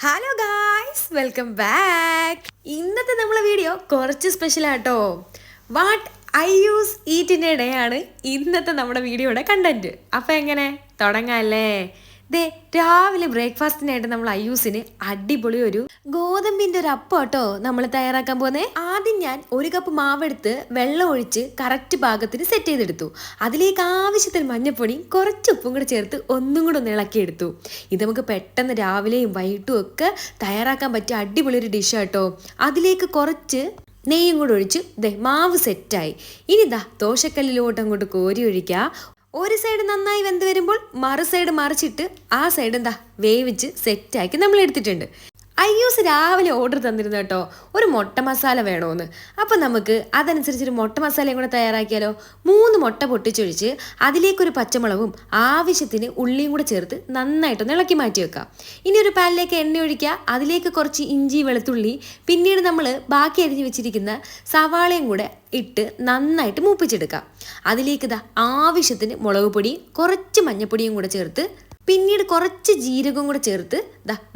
Hello guys, welcome back. ഇന്നത്തെ നമ്മളെ video കുറച്ച് സ്പെഷ്യൽ ആട്ടോ. വാട്ട് ഐ യൂസ് ഈറ്റിൻ്റെ ഡേ ആണ് ഇന്നത്തെ നമ്മുടെ വീഡിയോയുടെ കണ്ടന്റ്. അപ്പം എങ്ങനെ തുടങ്ങാല്ലേ? ദേ രാവിലെ ബ്രേക്ക്ഫാസ്റ്റിനായിട്ട് നമ്മൾ അയ്യൂസിന് അടിപൊളി ഒരു ഗോതമ്പിൻ്റെ ഒരു അപ്പം കേട്ടോ നമ്മൾ തയ്യാറാക്കാൻ പോകുന്നത്. ആദ്യം ഞാൻ ഒരു കപ്പ് മാവെടുത്ത് വെള്ളം ഒഴിച്ച് കറക്റ്റ് പാകത്തിന് സെറ്റ് ചെയ്തെടുത്തു. അതിലേക്ക് ആവശ്യത്തിന് മഞ്ഞപ്പൊടി കുറച്ച് ഉപ്പും കൂടെ ചേർത്ത് ഒന്നും കൂടെ ഒന്ന് ഇളക്കിയെടുത്തു. ഇത് നമുക്ക് പെട്ടെന്ന് രാവിലെയും വൈകിട്ടും ഒക്കെ തയ്യാറാക്കാൻ പറ്റിയ അടിപൊളി ഒരു ഡിഷ് കേട്ടോ. അതിലേക്ക് കുറച്ച് നെയ്യും കൂടെ ഒഴിച്ച് മാവ് സെറ്റായി. ഇനി ദോശക്കല്ലിലോട്ട് അങ്ങോട്ട് കോരി ഒഴിക്കുക. ഒരു സൈഡ് നന്നായി വെന്ത് വരുമ്പോൾ മറു സൈഡ് മറിച്ചിട്ട് ആ സൈഡ് വേവിച്ച് സെറ്റാക്കി നമ്മൾ എടുത്തിട്ടുണ്ട്. അയ്യൂസ് രാവിലെ ഓർഡർ തന്നിരുന്നു കേട്ടോ, ഒരു മുട്ട മസാല വേണമെന്ന്. അപ്പം നമുക്ക് അതനുസരിച്ചൊരു മുട്ട മസാലയും കൂടെ തയ്യാറാക്കിയാലോ. 3 മുട്ട പൊട്ടിച്ചൊഴിച്ച് അതിലേക്കൊരു പച്ചമുളകും ആവശ്യത്തിന് ഉള്ളിയും കൂടെ ചേർത്ത് നന്നായിട്ടൊന്ന് ഇളക്കി മാറ്റി വെക്കാം. ഇനി ഒരു പാനിലേക്ക് എണ്ണ ഒഴിക്കുക. അതിലേക്ക് കുറച്ച് ഇഞ്ചി വെളുത്തുള്ളി പിന്നീട് നമ്മൾ ബാക്കി അരിഞ്ഞ് വെച്ചിരിക്കുന്ന സവാളയും കൂടെ ഇട്ട് നന്നായിട്ട് മൂപ്പിച്ചെടുക്കാം. അതിലേക്ക് ആവശ്യത്തിന് മുളക് പൊടി കുറച്ച് മഞ്ഞൾപ്പൊടിയും കൂടെ ചേർത്ത് പിന്നീട് കുറച്ച് ജീരകവും കൂടെ ചേർത്ത്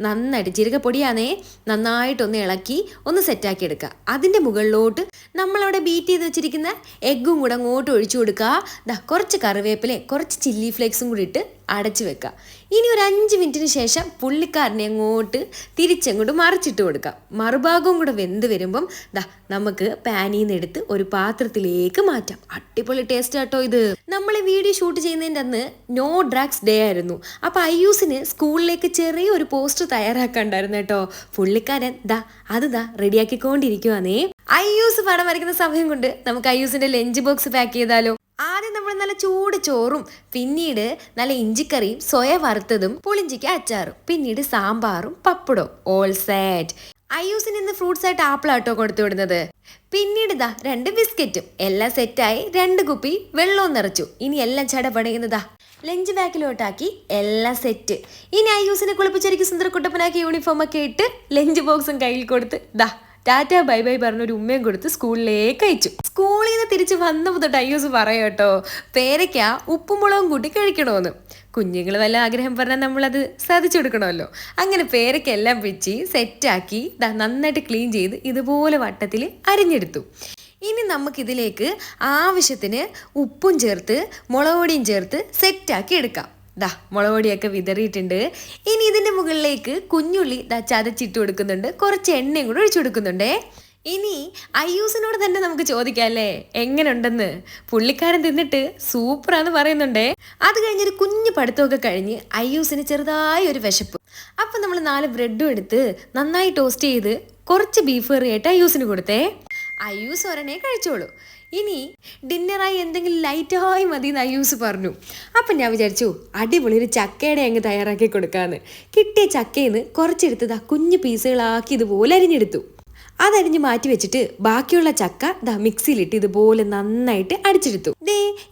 നന്നായിട്ട് ജീരകപ്പൊടിയാണേ നന്നായിട്ടൊന്ന് ഇളക്കി ഒന്ന് സെറ്റാക്കി എടുക്കുക. അതിൻ്റെ മുകളിലോട്ട് നമ്മളവിടെ ബീറ്റ് ചെയ്ത് വെച്ചിരിക്കുന്ന എഗ്ഗും കൂടെ അങ്ങോട്ട് ഒഴിച്ചു കൊടുക്കുക. കുറച്ച് കറിവേപ്പില കുറച്ച് ചില്ലി ഫ്ലേക്സും കൂടി ഇട്ട് അടച്ചു വെക്കുക. ഇനി ഒരു 5 മിനിറ്റിന് ശേഷം പുള്ളിക്കാരനെ അങ്ങോട്ട് തിരിച്ചങ്ങോട്ട് മറിച്ചിട്ട് കൊടുക്കാം. മറുഭാഗവും കൂടെ വെന്ത് വരുമ്പം നമുക്ക് പാനിൽ നിന്ന് എടുത്ത് ഒരു പാത്രത്തിലേക്ക് മാറ്റാം. അടിപൊളി ടേസ്റ്റ് കേട്ടോ ഇത്. നമ്മൾ വീഡിയോ ഷൂട്ട് ചെയ്യുന്നതിൻ്റെ അന്ന് നോ ഡ്രഗ്സ് ഡേ ആയിരുന്നു. അപ്പം അയ്യൂസിന് സ്കൂളിലേക്ക് ചെറിയൊരു പോസ്റ്റർ തയ്യാറാക്കാണ്ടായിരുന്നു കേട്ടോ. പുള്ളിക്കാരൻ അത് റെഡിയാക്കിക്കൊണ്ടിരിക്കുവാന്നേ. അയ്യൂസ് പടം വരയ്ക്കുന്ന സമയം കൊണ്ട് നമുക്ക് അയ്യൂസിന്റെ ലഞ്ച് ബോക്സ് പാക്ക് ചെയ്താലോ. ആദ്യം നമ്മൾ നല്ല ചൂട് ചോറും പിന്നീട് നല്ല ഇഞ്ചിക്കറിയും സോയ വറുത്തതും പുളിഞ്ചിക്ക അച്ചാറും പിന്നീട് സാമ്പാറും പപ്പടവും ഓൾ സെറ്റ്. അയ്യൂസിന് ഇന്ന് ഫ്രൂട്ട്സ് ആയിട്ട് ആപ്പിളാട്ടോ കൊടുത്തു വിടുന്നത്. പിന്നീട് 2 ബിസ്ക്കറ്റും എല്ലാം സെറ്റായി. 2 കുപ്പി വെള്ളവും നിറച്ചു. ഇനി എല്ലാം ചടപടയുന്നതാ ലഞ്ച് ബാക്കിലോട്ടാക്കി എല്ലാം സെറ്റ്. ഇനി അയ്യൂസിനെ കുളിപ്പിച്ചൊരുക്കി സുന്ദരക്കുട്ടപ്പനാക്കി യൂണിഫോം ഒക്കെ ഇട്ട് ലഞ്ച് ബോക്സും കയ്യിൽ കൊടുത്ത് ടാറ്റ ബൈ ബൈ പറഞ്ഞൊരു ഉമ്മയും കൊടുത്ത് സ്കൂളിലേക്ക് അയച്ചു. സ്കൂളിൽ നിന്ന് തിരിച്ച് വന്നപ്പോൾ തൊട്ട് അയ്യൂസ് പറയാട്ടോ, പേരയ്ക്ക ഉപ്പും മുളകും കൂട്ടി കഴിക്കണമെന്ന്. കുഞ്ഞുങ്ങൾ വല്ല ആഗ്രഹം പറഞ്ഞാൽ നമ്മളത് സാധിച്ചു കൊടുക്കണമല്ലോ. അങ്ങനെ പേരയ്ക്ക എല്ലാം വെച്ച് സെറ്റാക്കി നന്നായിട്ട് ക്ലീൻ ചെയ്ത് ഇതുപോലെ വട്ടത്തിൽ അരിഞ്ഞെടുത്തു. ഇനി നമുക്കിതിലേക്ക് ആവശ്യത്തിന് ഉപ്പും ചേർത്ത് മുളക് പൊടിയും ചേർത്ത് സെറ്റാക്കി എടുക്കാം. മുളക് പൊടിയൊക്കെ വിതറിയിട്ടുണ്ട്. ഇനി ഇതിൻ്റെ മുകളിലേക്ക് കുഞ്ഞുള്ളി ചതച്ചിട്ട് കൊടുക്കുന്നുണ്ട്. കുറച്ച് എണ്ണയും കൂടെ ഒഴിച്ചു കൊടുക്കുന്നുണ്ടേ. ഇനി അയ്യൂസിനോട് തന്നെ നമുക്ക് ചോദിക്കാം അല്ലേ എങ്ങനെ ഉണ്ടെന്ന്. പുള്ളിക്കാരൻ തിന്നിട്ട് സൂപ്പറാന്ന് പറയുന്നുണ്ടേ. അത് കഴിഞ്ഞൊരു കുഞ്ഞു പഠിത്തമൊക്കെ കഴിഞ്ഞ് അയ്യൂസിന് ചെറുതായി ഒരു വിശപ്പ്. അപ്പം നമ്മൾ 4 ബ്രെഡും എടുത്ത് നന്നായി ടോസ്റ്റ് ചെയ്ത് കുറച്ച് ബീഫ് കറിയായിട്ട് അയ്യൂസിന് കൊടുത്തേ. അയ്യൂസ് ഒരെണ്ണേ കഴിച്ചോളൂ. ഇനി ഡിന്നറായി എന്തെങ്കിലും ലൈറ്റായി മതി എന്ന് അയ്യൂസ് പറഞ്ഞു. അപ്പം ഞാൻ വിചാരിച്ചു അടിപൊളി ഒരു ചക്കയുടെ അങ്ങ് തയ്യാറാക്കി കൊടുക്കാമെന്ന്. കിട്ടിയ ചക്കയിൽ നിന്ന് കുറച്ചെടുത്ത് കുഞ്ഞു പീസുകളാക്കി ഇതുപോലെ അരിഞ്ഞെടുത്തു. അതരിഞ്ഞ് മാറ്റി വെച്ചിട്ട് ബാക്കിയുള്ള ചക്ക മിക്സിയിലിട്ട് ഇതുപോലെ നന്നായിട്ട് അടിച്ചെടുത്തു.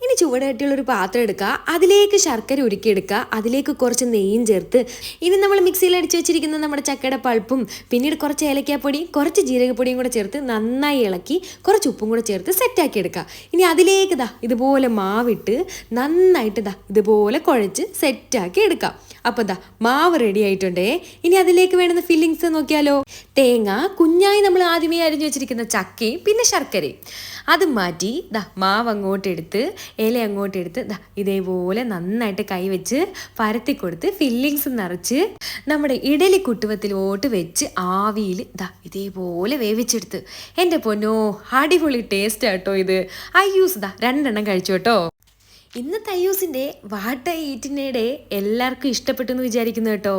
ഇനി ചുവടുകട്ടിയുള്ളൊരു പാത്രം എടുക്കുക. അതിലേക്ക് ശർക്കര ഉരുക്കിയെടുക്കുക. അതിലേക്ക് കുറച്ച് നെയ്യും ചേർത്ത് ഇനി നമ്മൾ മിക്സിയിൽ അടിച്ചു വെച്ചിരിക്കുന്ന നമ്മുടെ ചക്കയുടെ പൾപ്പും പിന്നീട് കുറച്ച് ഏലക്കാപ്പൊടിയും കുറച്ച് ജീരകപ്പൊടിയും കൂടെ ചേർത്ത് നന്നായി ഇളക്കി കുറച്ച് ഉപ്പും കൂടെ ചേർത്ത് സെറ്റാക്കി എടുക്കുക. ഇനി അതിലേക്ക് ഇതുപോലെ മാവിട്ട് നന്നായിട്ട് ഇതുപോലെ കുഴച്ച് സെറ്റാക്കി എടുക്കാം. അപ്പോൾ മാവ് റെഡി ആയിട്ടുണ്ടേ. ഇനി അതിലേക്ക് വേണ്ടുന്ന ഫില്ലിങ്സ് നോക്കിയാലോ. തേങ്ങ കുഞ്ഞായി നമ്മൾ ആദ്യമേ അരിഞ്ഞു വെച്ചിരിക്കുന്ന ചക്കയും പിന്നെ ശർക്കരയും അത് മാറ്റി മാവ് അങ്ങോട്ടെടുത്ത് ഇല അങ്ങോട്ടെടുത്ത് ഇതേപോലെ നന്നായിട്ട് കൈവച്ച് പരത്തി കൊടുത്ത് ഫില്ലിങ്സ് നിറച്ച് നമ്മുടെ ഇഡലി കുട്ടുവത്തിലോട്ട് വെച്ച് ആവിയിൽ ഇതേപോലെ വേവിച്ചെടുത്ത്. എൻ്റെ പൊന്നോ അടിപൊളി ടേസ്റ്റ് ആട്ടോ ഇത്. അയ്യൂസ് 2 എണ്ണം കഴിച്ചു കേട്ടോ. ഇന്നത്തെ അയ്യൂസിൻ്റെ വാട്ട് ഐ ഈറ്റിൻ്റെ ഡേ എല്ലാവർക്കും ഇഷ്ടപ്പെട്ടു എന്ന് വിചാരിക്കുന്നു കേട്ടോ.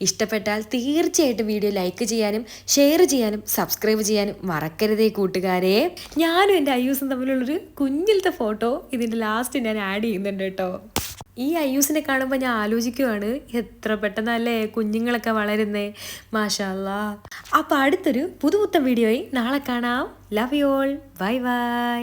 ഇഷ്ടപ്പെട്ടാൽ തീർച്ചയായിട്ടും വീഡിയോ ലൈക്ക് ചെയ്യാനും ഷെയർ ചെയ്യാനും സബ്സ്ക്രൈബ് ചെയ്യാനും മറക്കരുതേ കൂട്ടുകാരെ. ഞാനും എൻ്റെ അയ്യൂസും തമ്മിലുള്ളൊരു കുഞ്ഞിലത്തെ ഫോട്ടോ ഇതിൻ്റെ ലാസ്റ്റ് ഞാൻ ആഡ് ചെയ്യുന്നുണ്ട് കേട്ടോ. ഈ അയ്യൂസിനെ കാണുമ്പോൾ ഞാൻ ആലോചിക്കുവാണ് എത്ര പെട്ടെന്നല്ലേ കുഞ്ഞുങ്ങളൊക്കെ വളരുന്നേ. മാഷാ അല്ലാ. അപ്പോൾ അടുത്തൊരു പുതുപുത്തൻ വീഡിയോയിൽ നാളെ കാണാം. Love you all. Bye bye.